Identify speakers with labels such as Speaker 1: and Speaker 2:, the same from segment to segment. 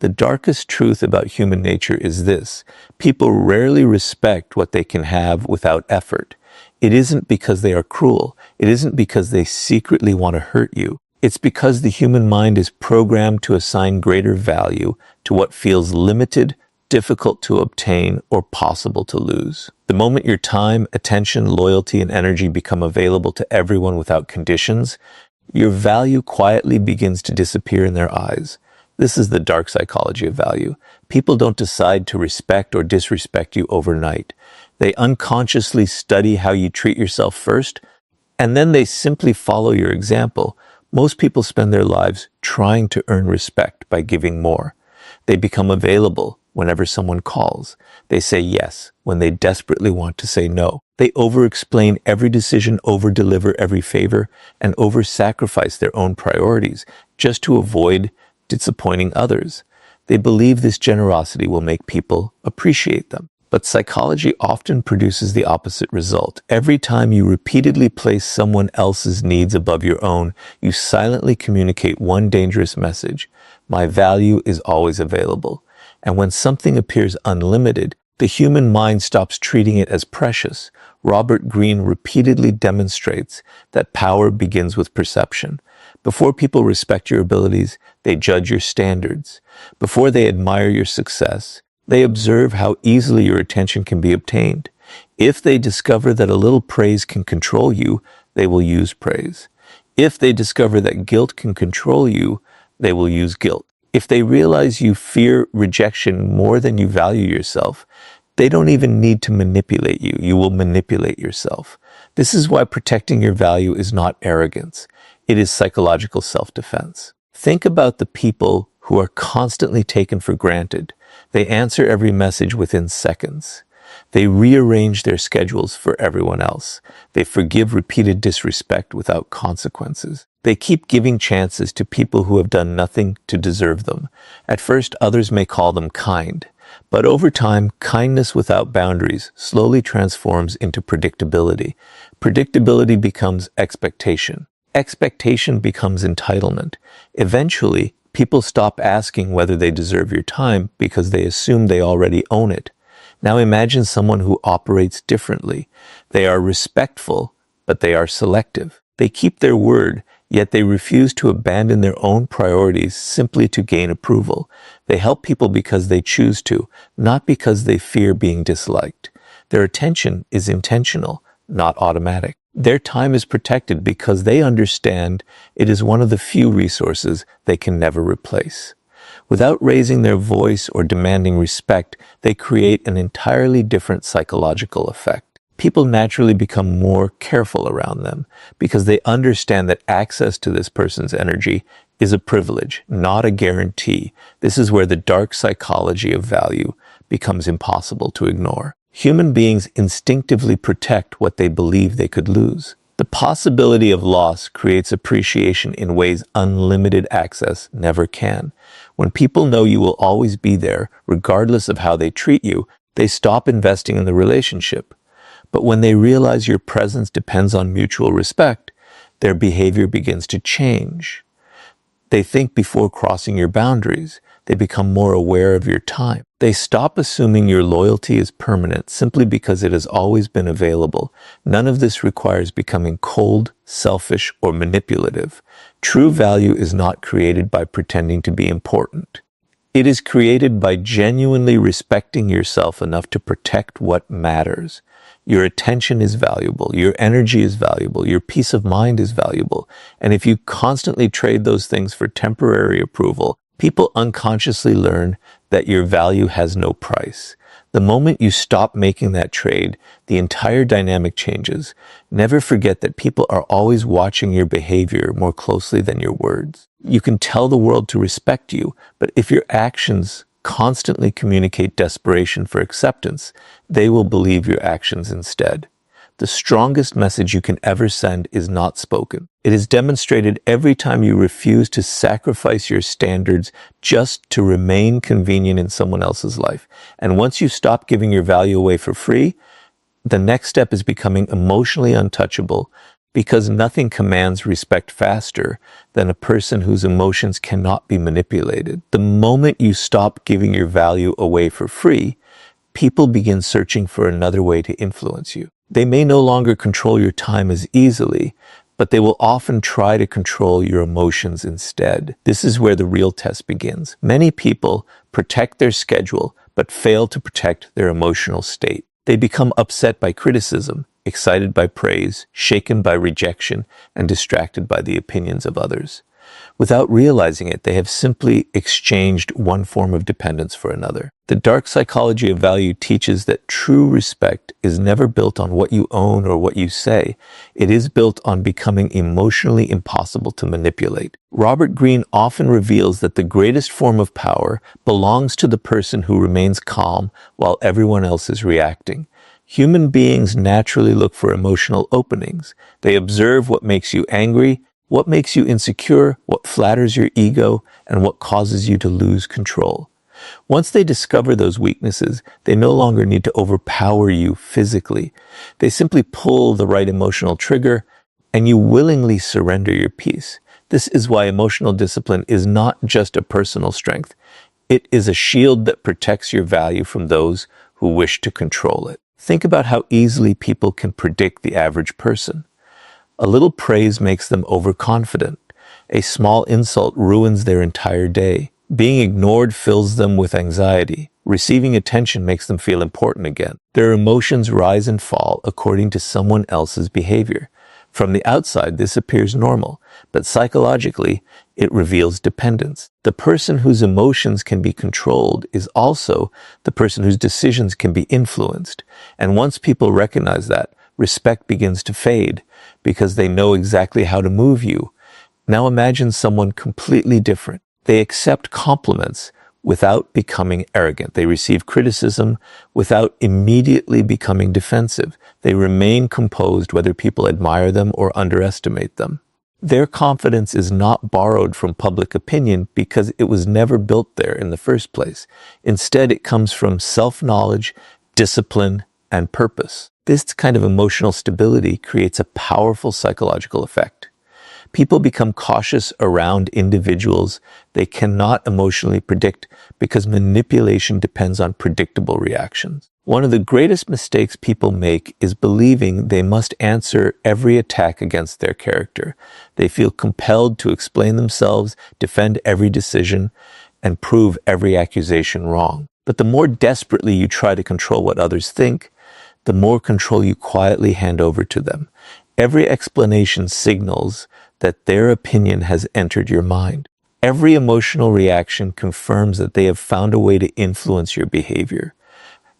Speaker 1: The darkest truth about human nature is this: people rarely respect what they can have without effort. It isn't because they are cruel. It isn't because they secretly want to hurt you. It's because the human mind is programmed to assign greater value to what feels limited, difficult to obtain, or possible to lose. The moment your time, attention, loyalty, and energy become available to everyone without conditions, your value quietly begins to disappear in their eyes. This is the dark psychology of value. People don't decide to respect or disrespect you overnight. They unconsciously study how you treat yourself first, and then they simply follow your example. Most people spend their lives trying to earn respect by giving more. They become available whenever someone calls. They say yes when they desperately want to say no. They over-explain every decision, over-deliver every favor, and over-sacrifice their own priorities just to avoid disappointing others. They believe this generosity will make people appreciate them. But psychology often produces the opposite result. Every time you repeatedly place someone else's needs above your own, you silently communicate one dangerous message: my value is always available. And when something appears unlimited, the human mind stops treating it as precious. Robert Greene repeatedly demonstrates that power begins with perception. Before people respect your abilities, they judge your standards. Before they admire your success, they observe how easily your attention can be obtained. If they discover that a little praise can control you, they will use praise. If they discover that guilt can control you, they will use guilt. If they realize you fear rejection more than you value yourself, they don't even need to manipulate you. You will manipulate yourself. This is why protecting your value is not arrogance. It is psychological self-defense. Think about the people who are constantly taken for granted. They answer every message within seconds. They rearrange their schedules for everyone else. They forgive repeated disrespect without consequences. They keep giving chances to people who have done nothing to deserve them. At first, others may call them kind, but over time, kindness without boundaries slowly transforms into predictability. Predictability becomes expectation. Expectation becomes entitlement. Eventually, people stop asking whether they deserve your time because they assume they already own it. Now imagine someone who operates differently. They are respectful, but they are selective. They keep their word, yet they refuse to abandon their own priorities simply to gain approval. They help people because they choose to, not because they fear being disliked. Their attention is intentional, not automatic. Their time is protected because they understand it is one of the few resources they can never replace. Without raising their voice or demanding respect, they create an entirely different psychological effect. People naturally become more careful around them because they understand that access to this person's energy is a privilege, not a guarantee. This is where the dark psychology of value becomes impossible to ignore. Human beings instinctively protect what they believe they could lose. The possibility of loss creates appreciation in ways unlimited access never can. When people know you will always be there, regardless of how they treat you, they stop investing in the relationship. But when they realize your presence depends on mutual respect, their behavior begins to change. They think before crossing your boundaries. They become more aware of your time. They stop assuming your loyalty is permanent simply because it has always been available. None of this requires becoming cold, selfish, or manipulative. True value is not created by pretending to be important. It is created by genuinely respecting yourself enough to protect what matters. Your attention is valuable, your energy is valuable, your peace of mind is valuable. And if you constantly trade those things for temporary approval, people unconsciously learn that your value has no price. The moment you stop making that trade, the entire dynamic changes. Never forget that people are always watching your behavior more closely than your words. You can tell the world to respect you, but if your actions constantly communicate desperation for acceptance, they will believe your actions instead. The strongest message you can ever send is not spoken. It is demonstrated every time you refuse to sacrifice your standards just to remain convenient in someone else's life. And once you stop giving your value away for free, the next step is becoming emotionally untouchable. because nothing commands respect faster than a person whose emotions cannot be manipulated. The moment you stop giving your value away for free, people begin searching for another way to influence you. They may no longer control your time as easily, but they will often try to control your emotions instead. This is where the real test begins. Many people protect their schedule, but fail to protect their emotional state. They become upset by criticism, excited by praise, shaken by rejection, and distracted by the opinions of others. Without realizing it, they have simply exchanged one form of dependence for another. The dark psychology of value teaches that true respect is never built on what you own or what you say. It is built on becoming emotionally impossible to manipulate. Robert Greene often reveals that the greatest form of power belongs to the person who remains calm while everyone else is reacting. Human beings naturally look for emotional openings. They observe what makes you angry, what makes you insecure, what flatters your ego, and what causes you to lose control. Once they discover those weaknesses, they no longer need to overpower you physically. They simply pull the right emotional trigger, and you willingly surrender your peace. This is why emotional discipline is not just a personal strength. It is a shield that protects your value from those who wish to control it. Think about how easily people can predict the average person. A little praise makes them overconfident. A small insult ruins their entire day. Being ignored fills them with anxiety. Receiving attention makes them feel important again. Their emotions rise and fall according to someone else's behavior. From the outside, this appears normal, but psychologically, it reveals dependence. The person whose emotions can be controlled is also the person whose decisions can be influenced. And once people recognize that, respect begins to fade because they know exactly how to move you. Now imagine someone completely different. They accept compliments without becoming arrogant. They receive criticism without immediately becoming defensive. They remain composed whether people admire them or underestimate them. Their confidence is not borrowed from public opinion because it was never built there in the first place. Instead, it comes from self-knowledge, discipline, and purpose. This kind of emotional stability creates a powerful psychological effect. People become cautious around individuals they cannot emotionally predict because manipulation depends on predictable reactions. One of the greatest mistakes people make is believing they must answer every attack against their character. They feel compelled to explain themselves, defend every decision, and prove every accusation wrong. But the more desperately you try to control what others think, the more control you quietly hand over to them. Every explanation signals that their opinion has entered your mind. Every emotional reaction confirms that they have found a way to influence your behavior.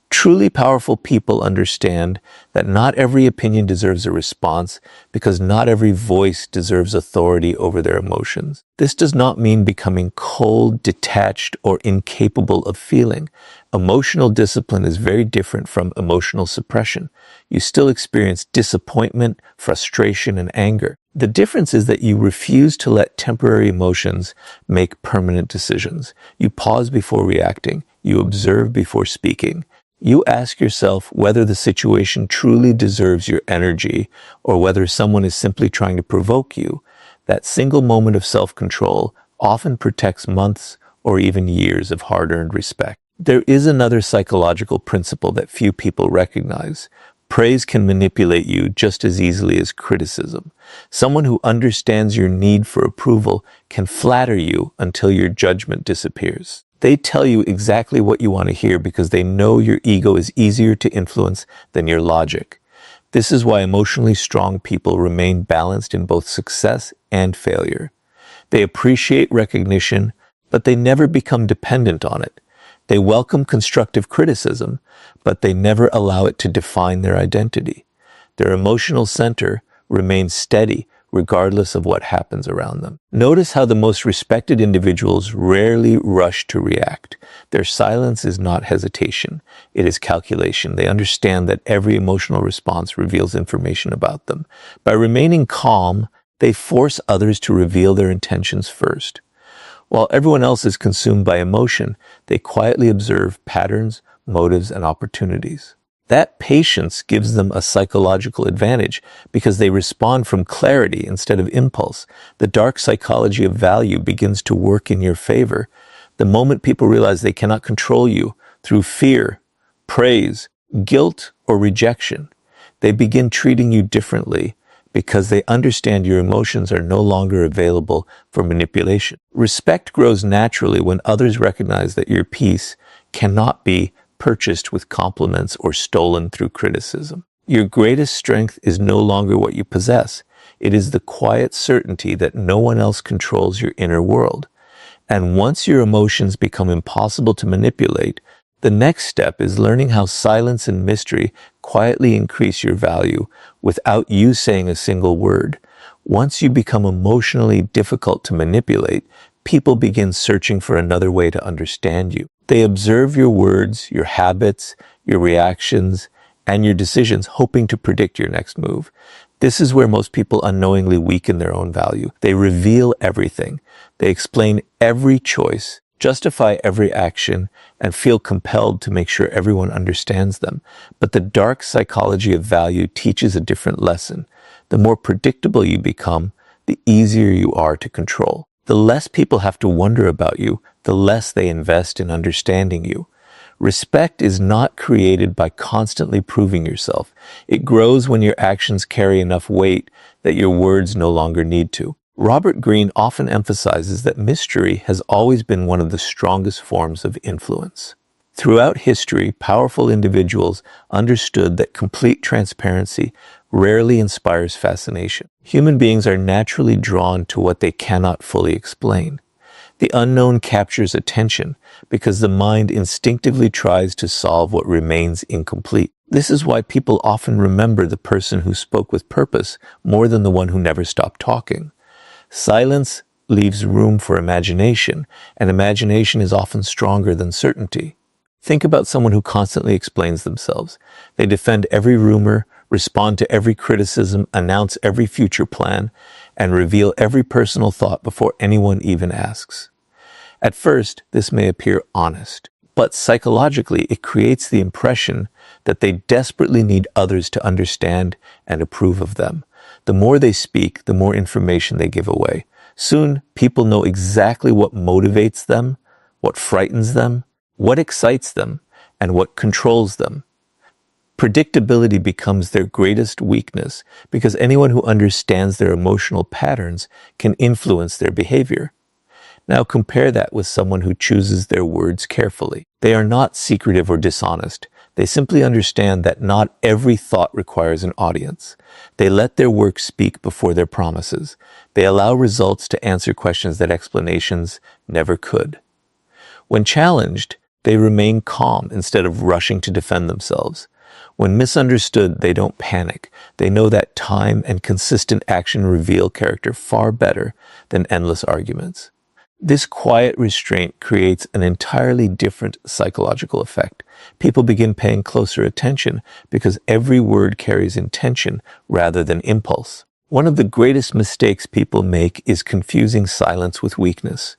Speaker 1: Truly powerful people understand that not every opinion deserves a response because not every voice deserves authority over their emotions. This does not mean becoming cold, detached, or incapable of feeling. Emotional discipline is very different from emotional suppression. You still experience disappointment, frustration, and anger. The difference is that you refuse to let temporary emotions make permanent decisions. You pause before reacting. You observe before speaking. You ask yourself whether the situation truly deserves your energy or whether someone is simply trying to provoke you. That single moment of self-control often protects months or even years of hard-earned respect. There is another psychological principle that few people recognize. Praise can manipulate you just as easily as criticism. Someone who understands your need for approval can flatter you until your judgment disappears. They tell you exactly what you want to hear because they know your ego is easier to influence than your logic. This is why emotionally strong people remain balanced in both success and failure. They appreciate recognition, but they never become dependent on it. They welcome constructive criticism, but they never allow it to define their identity. Their emotional center remains steady regardless of what happens around them. Notice how the most respected individuals rarely rush to react. Their silence is not hesitation, it is calculation. They understand that every emotional response reveals information about them. By remaining calm, they force others to reveal their intentions first. While everyone else is consumed by emotion, they quietly observe patterns, motives, and opportunities. That patience gives them a psychological advantage because they respond from clarity instead of impulse. The dark psychology of value begins to work in your favor. The moment people realize they cannot control you through fear, praise, guilt, or rejection, they begin treating you differently because they understand your emotions are no longer available for manipulation. Respect grows naturally when others recognize that your peace cannot be purchased with compliments or stolen through criticism. Your greatest strength is no longer what you possess. It is the quiet certainty that no one else controls your inner world. And once your emotions become impossible to manipulate, the next step is learning how silence and mystery quietly increase your value without you saying a single word. Once you become emotionally difficult to manipulate, people begin searching for another way to understand you. They observe your words, your habits, your reactions, and your decisions, hoping to predict your next move. This is where most people unknowingly weaken their own value. They reveal everything. They explain every choice, justify every action, and feel compelled to make sure everyone understands them. But the dark psychology of value teaches a different lesson. The more predictable you become, the easier you are to control. The less people have to wonder about you, the less they invest in understanding you. Respect is not created by constantly proving yourself. It grows when your actions carry enough weight that your words no longer need to. Robert Greene often emphasizes that mystery has always been one of the strongest forms of influence. Throughout history, powerful individuals understood that complete transparency rarely inspires fascination. Human beings are naturally drawn to what they cannot fully explain. The unknown captures attention because the mind instinctively tries to solve what remains incomplete. This is why people often remember the person who spoke with purpose more than the one who never stopped talking. Silence leaves room for imagination, and imagination is often stronger than certainty. Think about someone who constantly explains themselves. They defend every rumor, respond to every criticism, announce every future plan, and reveal every personal thought before anyone even asks. At first, this may appear honest, but psychologically it creates the impression that they desperately need others to understand and approve of them. The more they speak, the more information they give away. Soon, people know exactly what motivates them, what frightens them, what excites them, and what controls them. Predictability becomes their greatest weakness because anyone who understands their emotional patterns can influence their behavior. Now compare that with someone who chooses their words carefully. They are not secretive or dishonest. They simply understand that not every thought requires an audience. They let their work speak before their promises. They allow results to answer questions that explanations never could. When challenged, they remain calm instead of rushing to defend themselves. When misunderstood, they don't panic. They know that time and consistent action reveal character far better than endless arguments. This quiet restraint creates an entirely different psychological effect. People begin paying closer attention because every word carries intention rather than impulse. One of the greatest mistakes people make is confusing silence with weakness.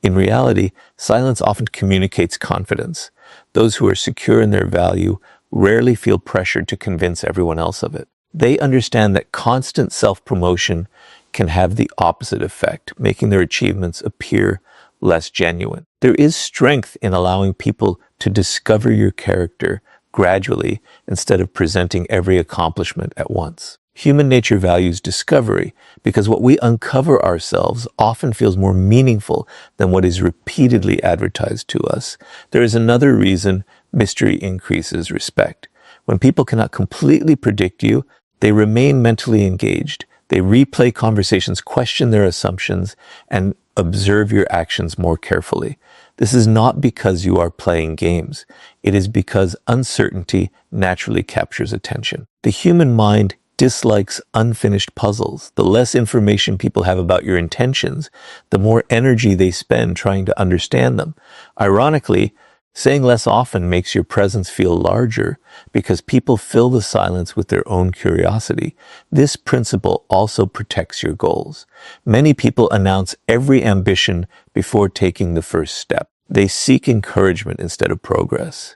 Speaker 1: In reality, silence often communicates confidence. Those who are secure in their value rarely feel pressured to convince everyone else of it. They understand that constant self-promotion can have the opposite effect, making their achievements appear less genuine. There is strength in allowing people to discover your character gradually instead of presenting every accomplishment at once. Human nature values discovery because what we uncover ourselves often feels more meaningful than what is repeatedly advertised to us. There is another reason mystery increases respect. When people cannot completely predict you, they remain mentally engaged. They replay conversations, question their assumptions, and observe your actions more carefully. This is not because you are playing games. It is because uncertainty naturally captures attention. The human mind dislikes unfinished puzzles. The less information people have about your intentions, the more energy they spend trying to understand them. Ironically, saying less often makes your presence feel larger because people fill the silence with their own curiosity. This principle also protects your goals. Many people announce every ambition before taking the first step. They seek encouragement instead of progress.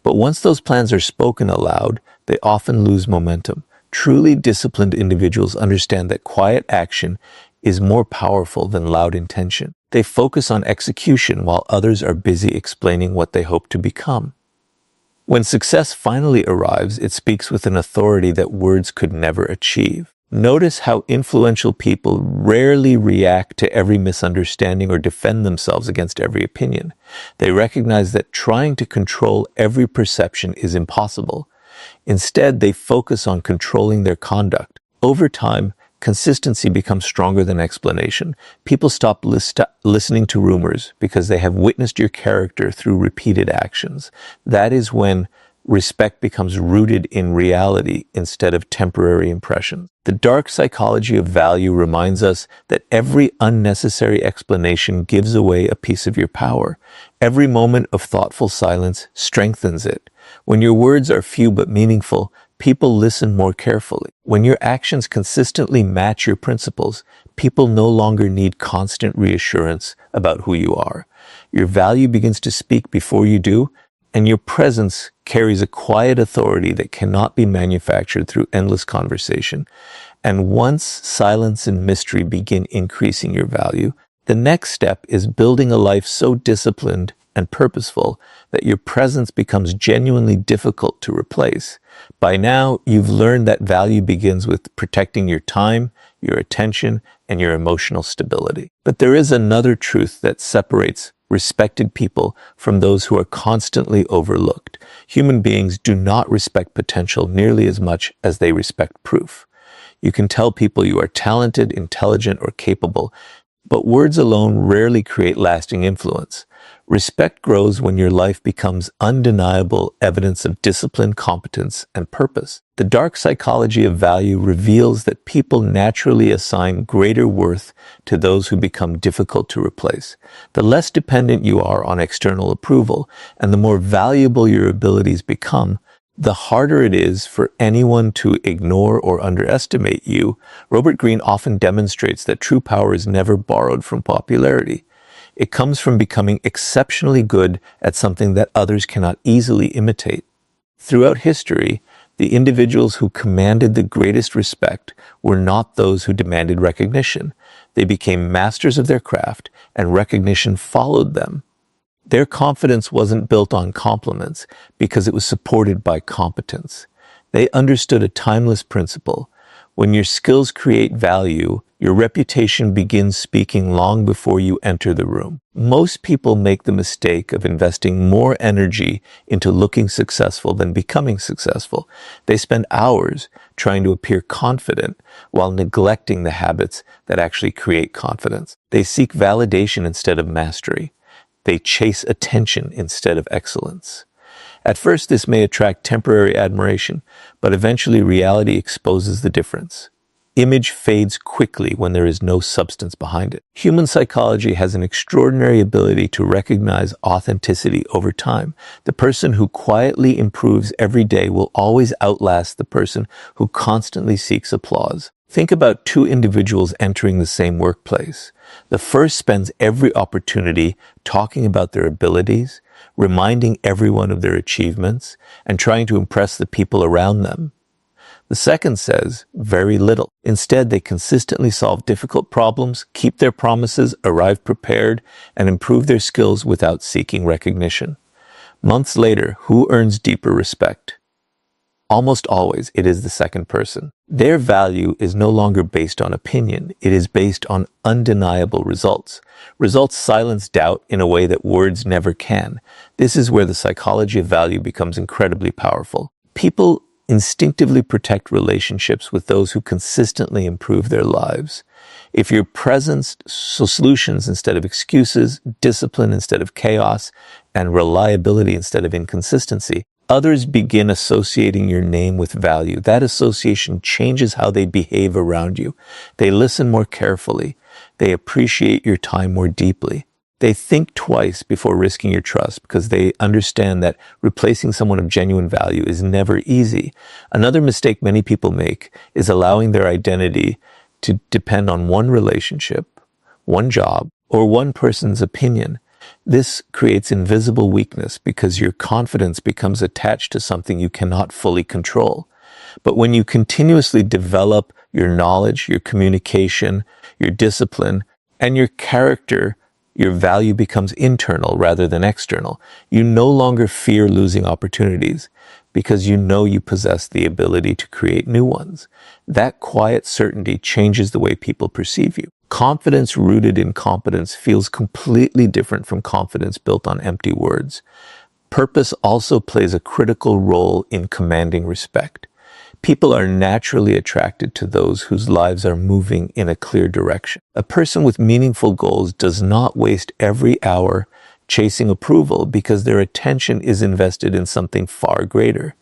Speaker 1: But once those plans are spoken aloud, they often lose momentum. Truly disciplined individuals understand that quiet action is more powerful than loud intention. They focus on execution while others are busy explaining what they hope to become. When success finally arrives, it speaks with an authority that words could never achieve. Notice how influential people rarely react to every misunderstanding or defend themselves against every opinion. They recognize that trying to control every perception is impossible. Instead, they focus on controlling their conduct. Over time, consistency becomes stronger than explanation. People stop listening to rumors because they have witnessed your character through repeated actions. That is when respect becomes rooted in reality instead of temporary impressions. The dark psychology of value reminds us that every unnecessary explanation gives away a piece of your power. Every moment of thoughtful silence strengthens it. When your words are few but meaningful, people listen more carefully. When your actions consistently match your principles, people no longer need constant reassurance about who you are. Your value begins to speak before you do, and your presence carries a quiet authority that cannot be manufactured through endless conversation. And once silence and mystery begin increasing your value, the next step is building a life so disciplined and purposeful that your presence becomes genuinely difficult to replace. By now, you've learned that value begins with protecting your time, your attention, and your emotional stability. But there is another truth that separates respected people from those who are constantly overlooked. Human beings do not respect potential nearly as much as they respect proof. You can tell people you are talented, intelligent, or capable, but words alone rarely create lasting influence. Respect grows when your life becomes undeniable evidence of discipline, competence, and purpose. The dark psychology of value reveals that people naturally assign greater worth to those who become difficult to replace. The less dependent you are on external approval, and the more valuable your abilities become, the harder it is for anyone to ignore or underestimate you. Robert Greene often demonstrates that true power is never borrowed from popularity. It comes from becoming exceptionally good at something that others cannot easily imitate. Throughout history, the individuals who commanded the greatest respect were not those who demanded recognition. They became masters of their craft, and recognition followed them. Their confidence wasn't built on compliments because it was supported by competence. They understood a timeless principle. When your skills create value, your reputation begins speaking long before you enter the room. Most people make the mistake of investing more energy into looking successful than becoming successful. They spend hours trying to appear confident while neglecting the habits that actually create confidence. They seek validation instead of mastery. They chase attention instead of excellence. At first, this may attract temporary admiration, but eventually reality exposes the difference. Image fades quickly when there is no substance behind it. Human psychology has an extraordinary ability to recognize authenticity over time. The person who quietly improves every day will always outlast the person who constantly seeks applause. Think about two individuals entering the same workplace. The first spends every opportunity talking about their abilities, reminding everyone of their achievements, and trying to impress the people around them. The second says very little. Instead, they consistently solve difficult problems, keep their promises, arrive prepared, and improve their skills without seeking recognition. Months later, who earns deeper respect? Almost always, it is the second person. Their value is no longer based on opinion. It is based on undeniable results. Results silence doubt in a way that words never can. This is where the psychology of value becomes incredibly powerful. People instinctively protect relationships with those who consistently improve their lives. If your presence, solutions instead of excuses, discipline instead of chaos, and reliability instead of inconsistency, others begin associating your name with value. That association changes how they behave around you. They listen more carefully. They appreciate your time more deeply. They think twice before risking your trust because they understand that replacing someone of genuine value is never easy. Another mistake many people make is allowing their identity to depend on one relationship, one job, or one person's opinion. This creates invisible weakness because your confidence becomes attached to something you cannot fully control. But when you continuously develop your knowledge, your communication, your discipline, and your character, your value becomes internal rather than external. You no longer fear losing opportunities because you know you possess the ability to create new ones. That quiet certainty changes the way people perceive you. Confidence rooted in competence feels completely different from confidence built on empty words. Purpose also plays a critical role in commanding respect. People are naturally attracted to those whose lives are moving in a clear direction. A person with meaningful goals does not waste every hour chasing approval because their attention is invested in something far greater.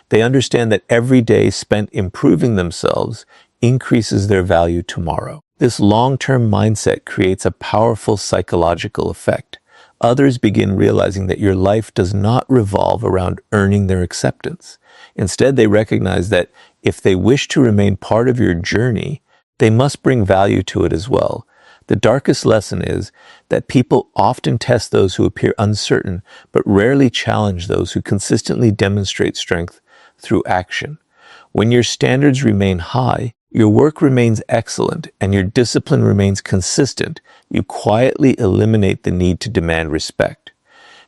Speaker 1: They understand that every day spent improving themselves increases their value tomorrow. This long-term mindset creates a powerful psychological effect. Others begin realizing that your life does not revolve around earning their acceptance. Instead, they recognize that if they wish to remain part of your journey, they must bring value to it as well. The darkest lesson is that people often test those who appear uncertain, but rarely challenge those who consistently demonstrate strength through action. When your standards remain high, your work remains excellent, and your discipline remains consistent, you quietly eliminate the need to demand respect.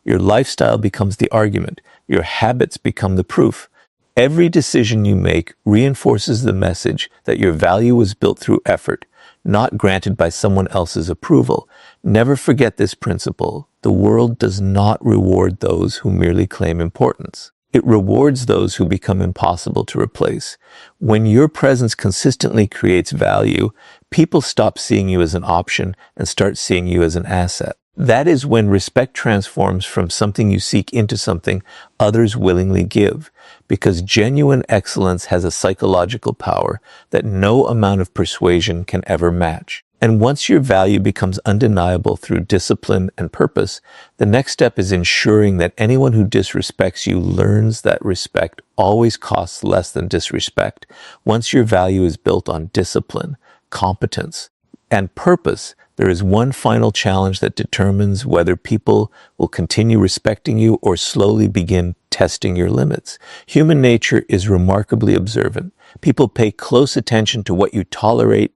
Speaker 1: Your lifestyle becomes the argument. Your habits become the proof. Every decision you make reinforces the message that your value was built through effort, not granted by someone else's approval. Never forget this principle. The world does not reward those who merely claim importance. It rewards those who become impossible to replace. When your presence consistently creates value, people stop seeing you as an option and start seeing you as an asset. That is when respect transforms from something you seek into something others willingly give, because genuine excellence has a psychological power that no amount of persuasion can ever match. And once your value becomes undeniable through discipline and purpose, the next step is ensuring that anyone who disrespects you learns that respect always costs less than disrespect. Once your value is built on discipline, competence, and purpose, there is one final challenge that determines whether people will continue respecting you or slowly begin testing your limits. Human nature is remarkably observant. People pay close attention to what you tolerate,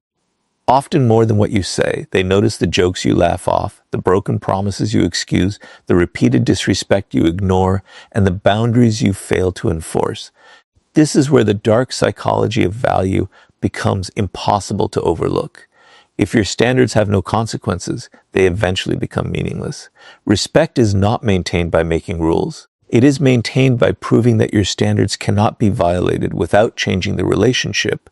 Speaker 1: often more than what you say. They notice the jokes you laugh off, the broken promises you excuse, the repeated disrespect you ignore, and the boundaries you fail to enforce. This is where the dark psychology of value becomes impossible to overlook. If your standards have no consequences, they eventually become meaningless. Respect is not maintained by making rules. It is maintained by proving that your standards cannot be violated without changing the relationship.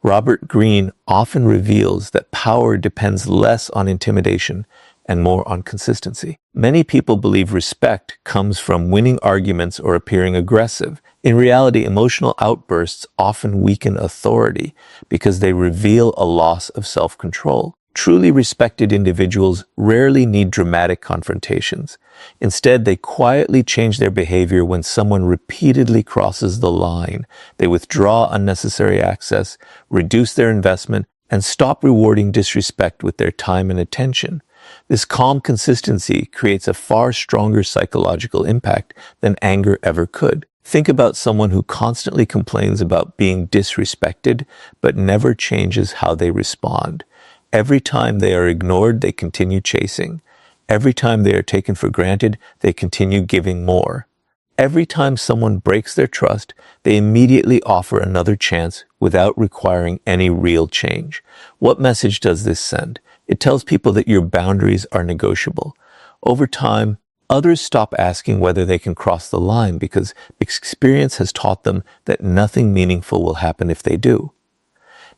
Speaker 1: Robert Greene often reveals that power depends less on intimidation and more on consistency. Many people believe respect comes from winning arguments or appearing aggressive. In reality, emotional outbursts often weaken authority because they reveal a loss of self-control. Truly respected individuals rarely need dramatic confrontations. Instead, they quietly change their behavior when someone repeatedly crosses the line. They withdraw unnecessary access, reduce their investment, and stop rewarding disrespect with their time and attention. This calm consistency creates a far stronger psychological impact than anger ever could. Think about someone who constantly complains about being disrespected, but never changes how they respond. Every time they are ignored, they continue chasing. Every time they are taken for granted, they continue giving more. Every time someone breaks their trust, they immediately offer another chance without requiring any real change. What message does this send? It tells people that your boundaries are negotiable. Over time, others stop asking whether they can cross the line because experience has taught them that nothing meaningful will happen if they do.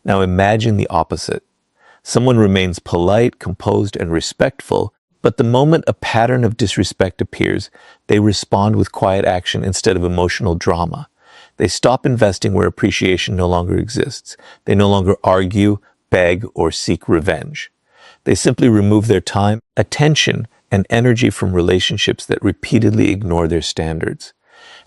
Speaker 1: Now imagine the opposite. Someone remains polite, composed, and respectful, but the moment a pattern of disrespect appears, they respond with quiet action instead of emotional drama. They stop investing where appreciation no longer exists. They no longer argue, beg, or seek revenge. They simply remove their time, attention, and energy from relationships that repeatedly ignore their standards.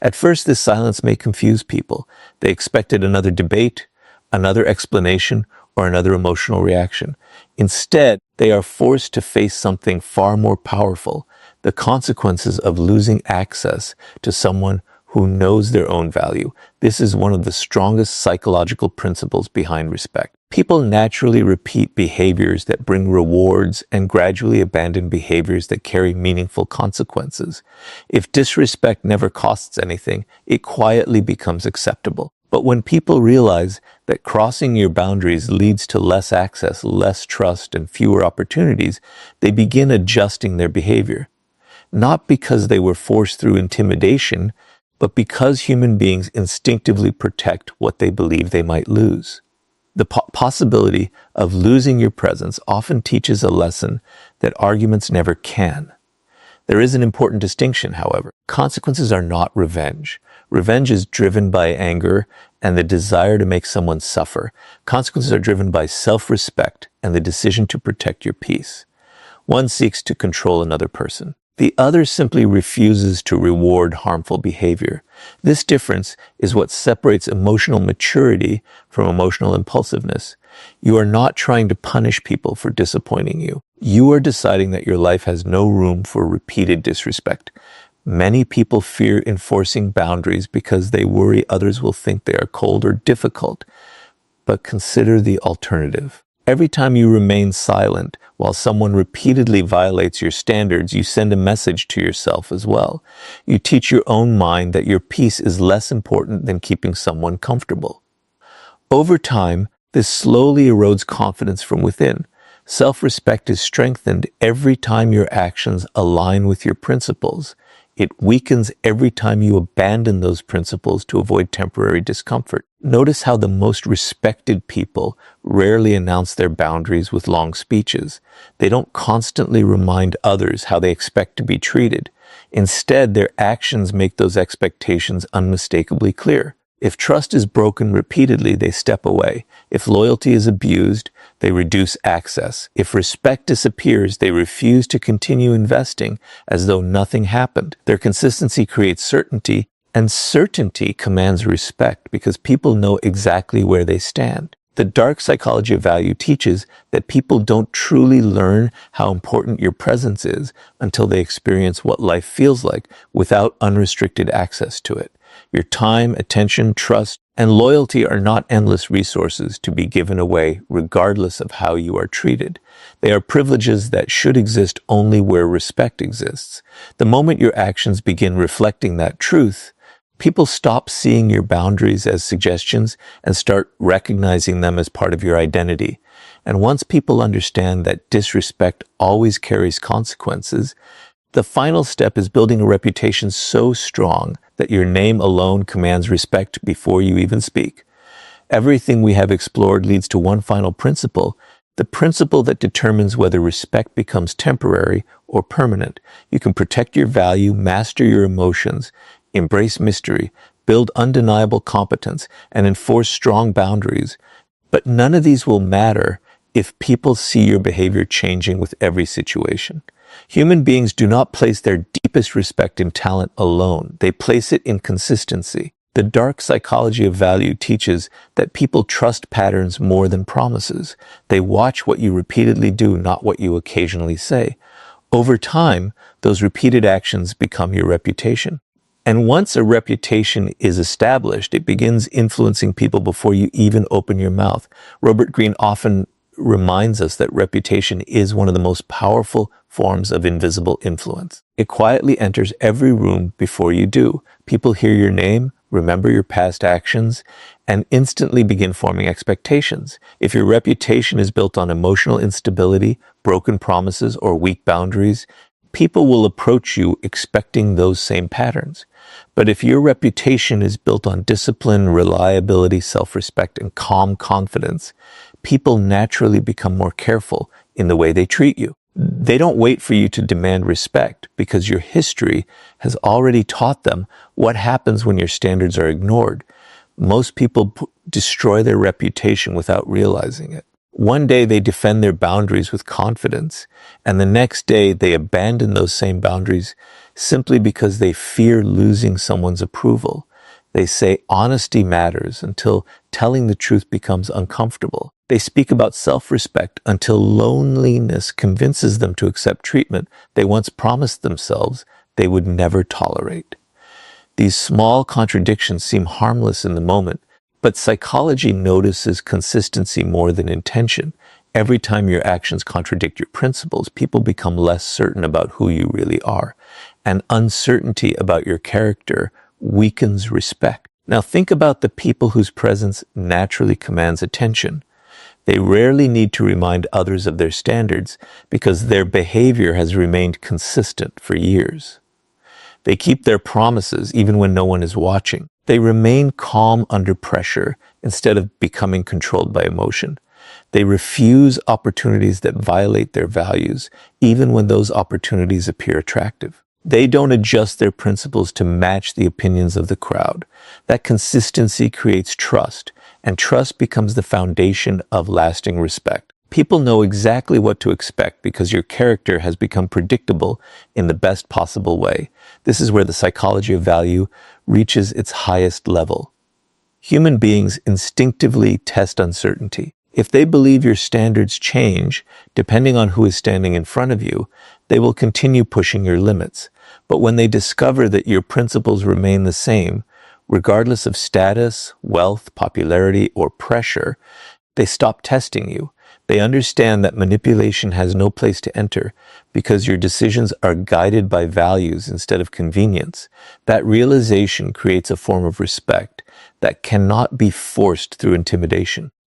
Speaker 1: At first, this silence may confuse people. They expected another debate, another explanation, or another emotional reaction. Instead, they are forced to face something far more powerful. the consequences of losing access to someone who knows their own value. This is one of the strongest psychological principles behind respect. People naturally repeat behaviors that bring rewards and gradually abandon behaviors that carry meaningful consequences. If disrespect never costs anything, it quietly becomes acceptable. But when people realize that crossing your boundaries leads to less access, less trust, and fewer opportunities, they begin adjusting their behavior. Not because they were forced through intimidation, but because human beings instinctively protect what they believe they might lose. The possibility of losing your presence often teaches a lesson that arguments never can. There is an important distinction, however. Consequences are not revenge. Revenge is driven by anger and the desire to make someone suffer. Consequences are driven by self-respect and the decision to protect your peace. One seeks to control another person. The other simply refuses to reward harmful behavior. This difference is what separates emotional maturity from emotional impulsiveness. You are not trying to punish people for disappointing you. You are deciding that your life has no room for repeated disrespect. Many people fear enforcing boundaries because they worry others will think they are cold or difficult. But consider the alternative. Every time you remain silent while someone repeatedly violates your standards, you send a message to yourself as well. You teach your own mind that your peace is less important than keeping someone comfortable. Over time, this slowly erodes confidence from within. Self-respect is strengthened every time your actions align with your principles. It weakens every time you abandon those principles to avoid temporary discomfort. Notice how the most respected people rarely announce their boundaries with long speeches. They don't constantly remind others how they expect to be treated. Instead, their actions make those expectations unmistakably clear. If trust is broken repeatedly, they step away. If loyalty is abused, they reduce access. If respect disappears, they refuse to continue investing as though nothing happened. Their consistency creates certainty, and certainty commands respect because people know exactly where they stand. The dark psychology of value teaches that people don't truly learn how important your presence is until they experience what life feels like without unrestricted access to it. Your time, attention, trust, and loyalty are not endless resources to be given away regardless of how you are treated. They are privileges that should exist only where respect exists. The moment your actions begin reflecting that truth, people stop seeing your boundaries as suggestions and start recognizing them as part of your identity. And once people understand that disrespect always carries consequences, the final step is building a reputation so strong that your name alone commands respect before you even speak. Everything we have explored leads to one final principle, the principle that determines whether respect becomes temporary or permanent. You can protect your value, master your emotions, embrace mystery, build undeniable competence, and enforce strong boundaries. But none of these will matter if people see your behavior changing with every situation. Human beings do not place their deepest respect in talent alone. They place it in consistency. The dark psychology of value teaches that people trust patterns more than promises. They watch what you repeatedly do, not what you occasionally say. Over time, those repeated actions become your reputation. And once a reputation is established, it begins influencing people before you even open your mouth. Robert Greene often reminds us that reputation is one of the most powerful forms of invisible influence. It quietly enters every room before you do. People hear your name, remember your past actions, and instantly begin forming expectations. If your reputation is built on emotional instability, broken promises, or weak boundaries, people will approach you expecting those same patterns. But if your reputation is built on discipline, reliability, self-respect, and calm confidence, people naturally become more careful in the way they treat you. They don't wait for you to demand respect because your history has already taught them what happens when your standards are ignored. Most people destroy their reputation without realizing it. One day they defend their boundaries with confidence, and the next day they abandon those same boundaries simply because they fear losing someone's approval. They say honesty matters until telling the truth becomes uncomfortable. They speak about self-respect until loneliness convinces them to accept treatment they once promised themselves they would never tolerate. These small contradictions seem harmless in the moment, but psychology notices consistency more than intention. Every time your actions contradict your principles, people become less certain about who you really are. And uncertainty about your character weakens respect. Now think about the people whose presence naturally commands attention. They rarely need to remind others of their standards because their behavior has remained consistent for years. They keep their promises even when no one is watching. They remain calm under pressure instead of becoming controlled by emotion. They refuse opportunities that violate their values, even when those opportunities appear attractive. They don't adjust their principles to match the opinions of the crowd. That consistency creates trust, and trust becomes the foundation of lasting respect. People know exactly what to expect because your character has become predictable in the best possible way. This is where the psychology of value reaches its highest level. Human beings instinctively test uncertainty. If they believe your standards change, depending on who is standing in front of you, they will continue pushing your limits. But when they discover that your principles remain the same, regardless of status, wealth, popularity, or pressure, they stop testing you. They understand that manipulation has no place to enter because your decisions are guided by values instead of convenience. That realization creates a form of respect that cannot be forced through intimidation.